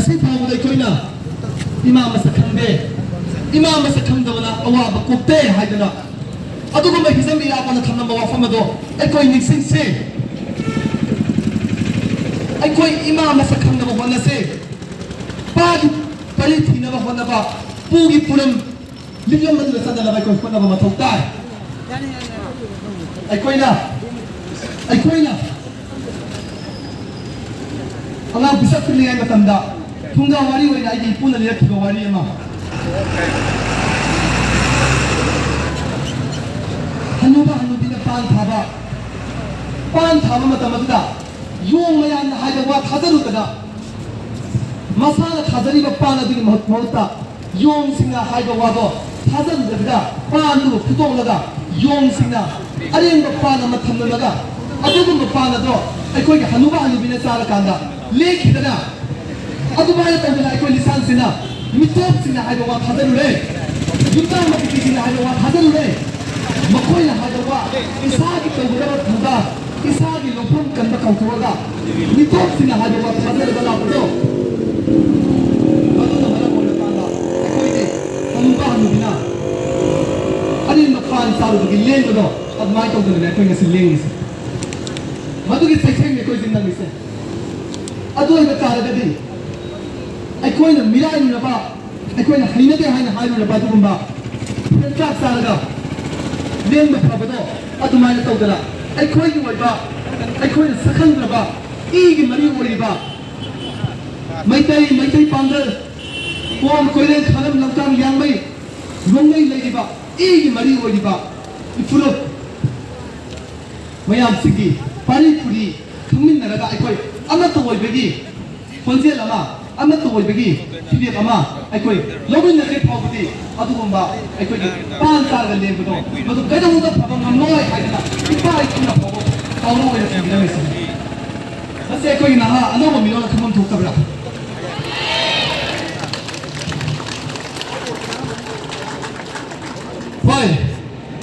ngasi phawda koina ima masa khangde ima masa khangdabana awaba kokte haidana adugumba hizam ira pana thamnamba wafam ado ekoi niksing se ekoi ima masa khangdaba hona se pagi pali thina ba hona ba pugi puram limyam madla sadala ba ko hona ba mathokta ekoina Allah bisa kini yang bertanda tunggal wari wari aja pun ada tiga wari emang hanu tidak pan thaba mata mata yung mayan hanya buat hazaru kada masalah hazari pan ada di mahutta yung singa hanya buat hazaru kada pan tu putong lada yung singa ada yang pan amat tham lada ada pun pan ada ekoi hanu bina cara kanda lek hidana adu baya tangala ekoi lisan sina mitop sina haiba wa hadaru le yuta mati sina haiba wa hadaru le makoi na haiba wa isagi tangura thuda isagi lopam kanda kauthura mitop sina haiba wa hadaru bala pudo adu na bala bola kanda ekoi de hanu bina ari makan saru gi len do admai tawdana ekoi ngasi len madu gi sekseng ekoi jinna mise adu ai bakaragadi aikoina mirai naba aikoina hainade haina hairu naba dugumba pentak saraga len mafabado adu mai tawdana aikoi gi waiba aikoina sakhan naba igi mari oriba maitai pangal pom koilen khanam lamtam yangmai rongmai leiba igi mari oriba ifulo mayam sigi pari puri thungmin naraga aikoi amata oibagi honjel ama amata oibagi tibek ama aikoi lobin na ke phawdi adugumba aikoi pan targa lembudo madu kaidamuda phabam ngamloi haidana ipa ikuna phawo kawno oina tibina mesi ase aikoi na ha anoba milona khamam thoktabra boy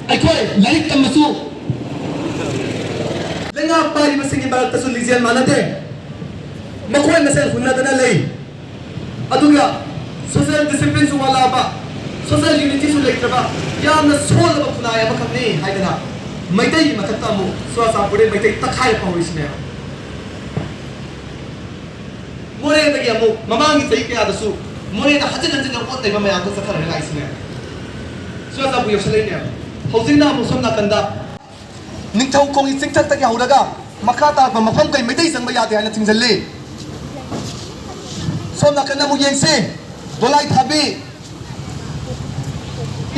aikoi laik kamasu lenga pari masingi barak tasul lizian manate makoi masel hunna dana lei aduga social discipline su wala ba social unity su lei ba yamna sol ba kunaya ba khamni haidana maitai mathakta mu swasa pure maitai takhai pawisne more da gi amu mamangi sai kya dasu more da hajan hajan ko tai ba mayam ko sakhar ga isne swasa bu yosalai ne hojina mu somna kanda ningthau kong i chingthak tak yauraga makha ta ba mafam kai maitai sangba yate haina thingjalle somna kana mu yengse dolai thabi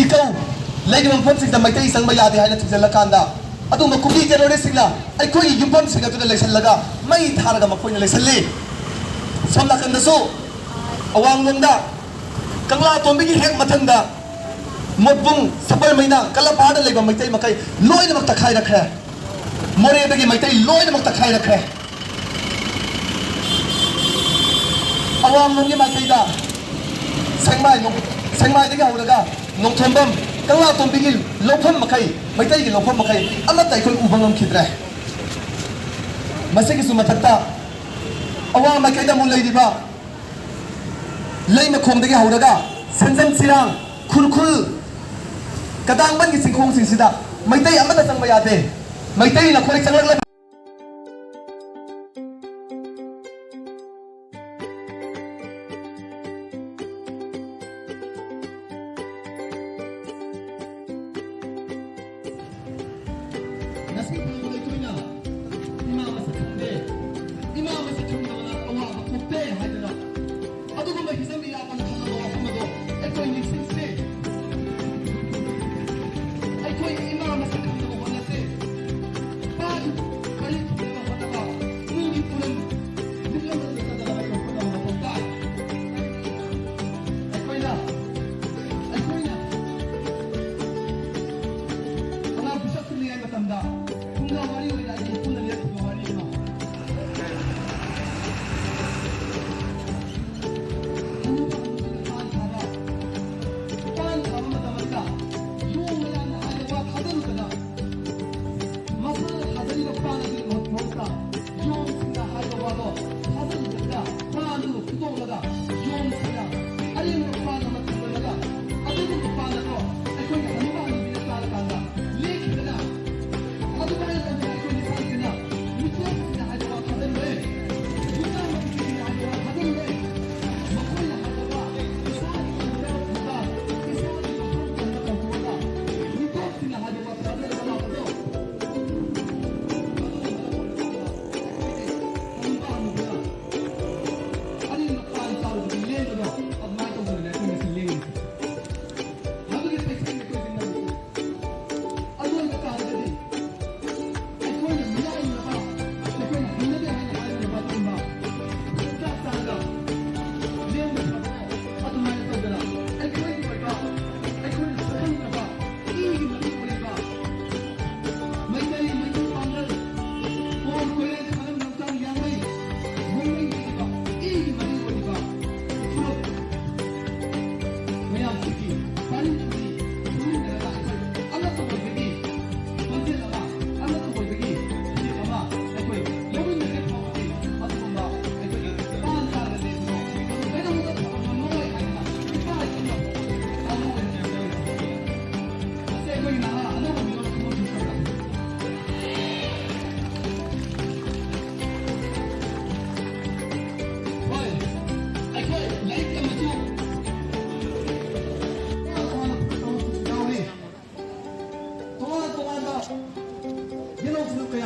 ikau lagi mafam singda maitai sangba yate haina thingjalla kanda adu makubi terrorist singla ai koi yumpam singa tu leisallaga mai tharaga makoina leisalle somna kanda so awang longda kangla tombi gi hek mathangda modbung sabar maina kala pada leba maitai makai loina mak takhai rakha more dagi maitai loina mak takhai rakha awam nongi maitai da sangmai dagi hauraga nongthombam kala tombigi lopham makai maitai gi lopham makai amatai khoi ubangam khidra masagi sumathakta awam makai da mun leidiba leima khom dagi hauraga sanjam sirang khulkhul kadang ban ki singkhong singsida maitai amata sangba yate maitai la khoi changlak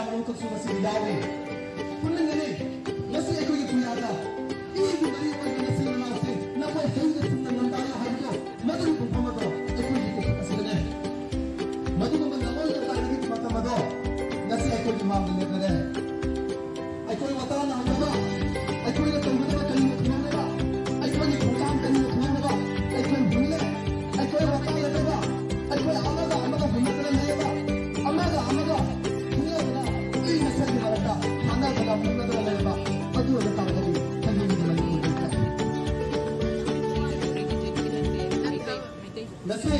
ꯑꯃꯈꯛꯁꯨ ꯉꯁꯤ ꯌꯥꯎꯏ ꯄꯨꯟꯅꯒꯅꯤ ꯉꯁꯤ ꯑꯩꯈꯣꯏꯒꯤ ꯄꯨꯌꯥꯗ ꯏꯒꯤ ꯃꯔꯤ ꯑꯣꯏꯕ ꯉꯁꯤ ꯃꯅꯥꯎꯁꯤꯡ ꯅꯈꯣꯏ ꯍꯩꯅ ꯁꯤꯡꯅ ꯉꯝꯗꯥꯏ ꯍꯥꯏꯕꯗꯣ ꯃꯗꯨꯒꯤ ꯄꯨꯡꯐꯝ ꯑꯗꯣ ꯑꯩꯈꯣꯏꯒꯤ ꯄꯣꯛꯄ ꯑꯁꯤꯗꯅꯦ ꯃꯗꯨꯒꯨꯝꯕ ꯅꯉꯣꯟꯗ ꯇꯥꯏꯕꯒꯤ ꯃꯇꯝ ꯑꯗꯣ ꯉꯁꯤ ꯑꯩꯈꯣꯏꯒꯤ ꯃꯥꯡꯗ ꯂꯦꯞꯂꯔꯦ ꯑꯩꯈꯣꯏ ꯋꯥꯇꯥꯅ ꯍꯧꯅꯕ ꯑꯩꯈꯣꯏꯅ ꯇꯧꯒꯗꯕ ꯀꯔꯤꯅꯣ ꯈꯪꯍꯟꯅꯕ ꯑꯩꯈꯣꯏꯒꯤ ꯈꯣꯡꯊꯥꯡ ꯀꯔꯤꯅꯣ ꯈꯪꯍꯟꯅꯕ ꯑꯩꯈꯣꯏ ꯍꯨꯜꯂꯦ ꯑꯩꯈꯣꯏ ꯋꯥꯇꯥꯅꯗꯕ ꯑꯩꯈꯣꯏ ꯑꯃꯒ ꯑꯃꯒ ꯍꯨꯟꯅꯗꯅ ꯂꯩꯌꯦꯕ ꯑꯃꯒ ꯑꯃꯒ ꯍꯨꯟꯅꯗꯅ ꯏ ꯃꯁꯦꯜꯒꯤ ꯃꯔꯛꯇ ꯍꯥꯟꯅꯗꯅ ꯍꯨꯟꯅꯗꯅ ꯂꯩꯌꯦꯕ ꯑꯗꯨ ꯑꯣꯏꯕ ꯇꯥꯔꯒꯗꯤ ꯍꯌꯦꯡꯒꯤ ꯃꯅꯤꯄꯨꯔ ꯉꯁꯤ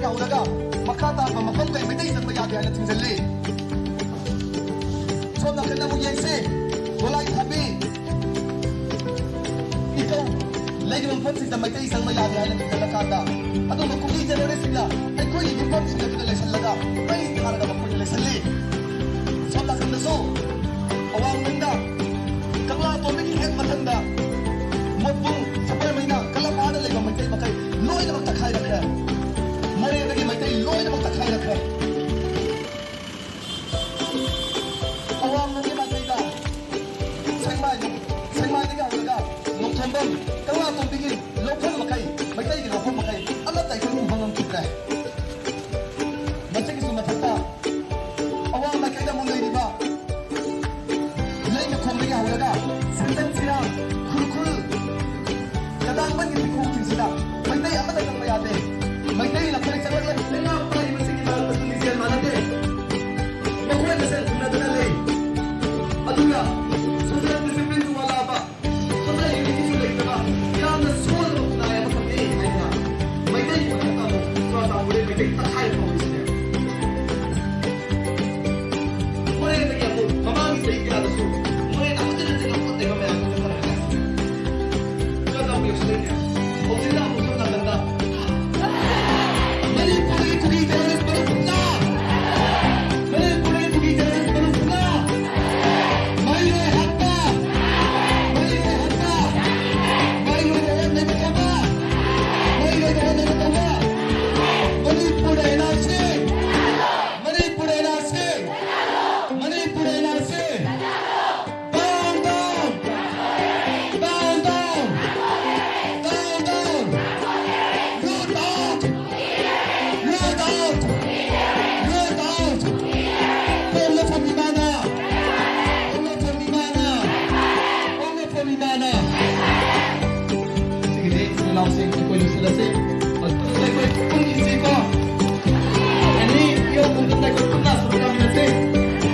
ꯍꯧꯔꯒ ꯃꯈꯥ ꯇꯥꯕ ꯃꯐꯝꯗ ꯃꯩꯇꯩ ꯆꯠꯄ ꯌꯥꯗꯦ ꯍꯥꯏꯅ ꯊꯤꯡꯖꯤꯜꯂꯤ ꯁꯣꯝ ꯅꯥꯀꯟꯗ ꯑꯃꯨꯛ ꯌꯦꯡꯁꯤ ꯒꯣꯂꯥꯏ ꯊꯥꯕꯤ ꯏꯀꯧ ꯂꯩꯔꯤꯕ ꯃꯐꯝꯁꯤꯡꯗ ꯃꯩꯇꯩ ꯆꯪꯕ ꯌꯥꯗꯦ ꯍꯥꯏꯅ ꯊꯤꯡꯖꯤꯜꯂꯀꯥꯟꯗ ꯑꯗꯨꯒ ꯀꯨꯀꯤ ꯖꯦꯅꯦꯔꯦꯁꯟꯅ ꯑꯩꯈꯣꯏꯒꯤ ꯌꯨꯝꯐꯝꯁꯤꯡ ꯑꯗꯨꯗ ꯂꯩꯁꯜꯂꯒ ꯃꯩ ꯊꯥꯔꯒ ꯃꯈꯣꯏꯅ ꯂꯩꯁꯜꯂꯤ ꯁꯣꯝ ꯅꯥꯀꯟꯗꯁꯨ ꯑꯋꯥꯡꯂꯣꯝꯗ ꯀꯪꯂꯥ ꯇꯣꯝꯕꯤꯒꯤ ꯍꯦꯛ ꯃꯊꯪꯗ ꯃꯣꯠꯕꯨꯡ ꯁꯄꯔꯃꯩꯅ ꯀꯂꯄꯥꯗ ꯂꯩꯕ ꯃꯩꯇꯩ ꯃꯈꯩ ꯂꯣꯏꯅꯃꯛ ꯇꯛꯈꯥꯏꯔꯛꯈ꯭ꯔꯦ ꯃꯣꯔꯦꯗꯒꯤ ꯃꯩꯇꯩ ꯂꯣꯏꯅꯃꯛ ꯇꯛꯈꯥꯏꯔꯛꯈ꯭ꯔꯦ ꯑꯋꯥꯡꯂꯣꯝꯒꯤ ꯃꯥꯏꯀꯩꯗ ꯁꯦꯡꯃꯥꯏꯗꯒꯤ ꯍꯧꯔꯒ ꯅꯣꯡꯊꯣꯝꯕꯝ ꯀꯪꯂꯥ ꯇꯣꯝꯕꯤꯒꯤ ꯂꯧꯐꯝ ꯃꯈꯩ ꯃꯩꯇꯩꯒꯤ ꯂꯧꯐꯝ ꯃꯈꯩ ꯑꯃꯠꯇ ꯑꯩꯈꯣꯏ ꯎꯕ ꯉꯝꯈꯤꯗ꯭ꯔꯦ ꯃꯁꯤꯒꯤꯁꯨ ꯃꯊꯛꯇ ꯑꯋꯥꯡ ꯃꯥꯏꯀꯩꯗ ꯑꯃꯨꯛ ꯂꯩꯔꯤꯕ ꯂꯩꯃꯈꯣꯡꯗꯒꯤ ꯍꯧꯔꯒ ꯁꯟꯖꯟ ꯁꯤꯔꯥꯡ ꯈꯨꯔꯈꯨꯜ ꯀꯗꯥꯡꯕꯟꯒꯤ ꯄꯤꯈꯣꯡꯁꯤꯡꯁꯤꯗ ꯃꯩꯇꯩ ꯑꯃꯠꯇ ꯆꯪꯕ ꯌꯥꯗꯦ ꯃꯩꯇꯩ ꯂꯝꯀꯩ ꯆꯪꯂꯛꯂꯦ ꯂꯩꯉꯥꯛ ꯄꯥꯏꯔꯤꯕꯁꯤꯡꯒꯤ ꯃꯔꯛꯇꯁꯨ ꯂꯤꯡꯖꯦꯜ ꯃꯥꯟꯅꯗꯦ ꯃꯈꯣꯏ ꯃꯁꯦꯜ ꯊꯨꯡꯅꯗꯨꯅ ꯂꯩ ꯑꯗꯨꯒ ꯁꯣꯁꯤꯌꯦꯜ ꯗꯤꯁꯤꯄ꯭ꯂꯤꯟꯁꯨ ꯋꯥꯠꯂꯛꯑꯕ ꯁꯣꯁꯤꯌꯦꯜ ꯌꯨꯅꯤꯇꯤꯁꯨ ꯂꯩꯇꯕ ꯌꯥꯝꯅ ꯁꯣꯜꯂꯕ ꯈꯨꯟꯅꯥꯏ ꯑꯃꯈꯛꯅꯤ ꯍꯥꯏꯅ ꯃꯩꯇꯩ ꯑꯣꯏꯅ ꯑꯃꯨꯛ ꯆꯨꯔꯥꯆꯥꯟꯄꯨꯔꯗ ꯃꯩꯇꯩ ꯇꯛꯈꯥꯏꯕ ꯍꯧꯔꯤꯁꯤꯅꯦ ꯃꯣꯔꯦꯗꯒꯤ ꯑꯃꯨꯛ ꯃꯃꯥꯡꯒꯤ ꯆꯍꯤ ꯀꯌꯥꯗꯁꯨ ꯃꯣꯔꯦꯅ ꯑꯃꯠꯇꯅ ꯆꯤꯡꯉꯛꯄ ꯂꯩꯕ ꯃꯌꯥꯝꯗꯨ ꯈꯔ ꯆꯨꯔꯥꯆꯥꯟꯄꯨꯔ ꯌꯧꯁꯤꯜꯂꯛꯏꯅꯦ ꯍꯧꯖꯤꯛꯅ ꯑꯃꯨꯛ ꯁꯣꯝ ꯅꯥꯀꯟꯗ Manipuri Kuki terrorist Barupuna! Manipuri Kuki terrorist Barupuna! Maile Hatta! Maile Hatta! Maile Hatta Nematama! Maile Hatta Nematama! Manipur NRC! Manipur NRC! Manipur NRC! Down, down! Down, down! Down, down! Root out! Root out! Root out! Only for Mimana! Only for Mimana! Only for Mimana! Sige, di, sinalausing ko yung sila si. Pagtuloy ko kung isip ko. Ini, yung kung tatay ko kung nasa kami na si.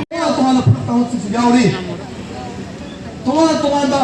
Tungan-tungan na pagtahon si Sigaw ni. Tungan-tungan ba?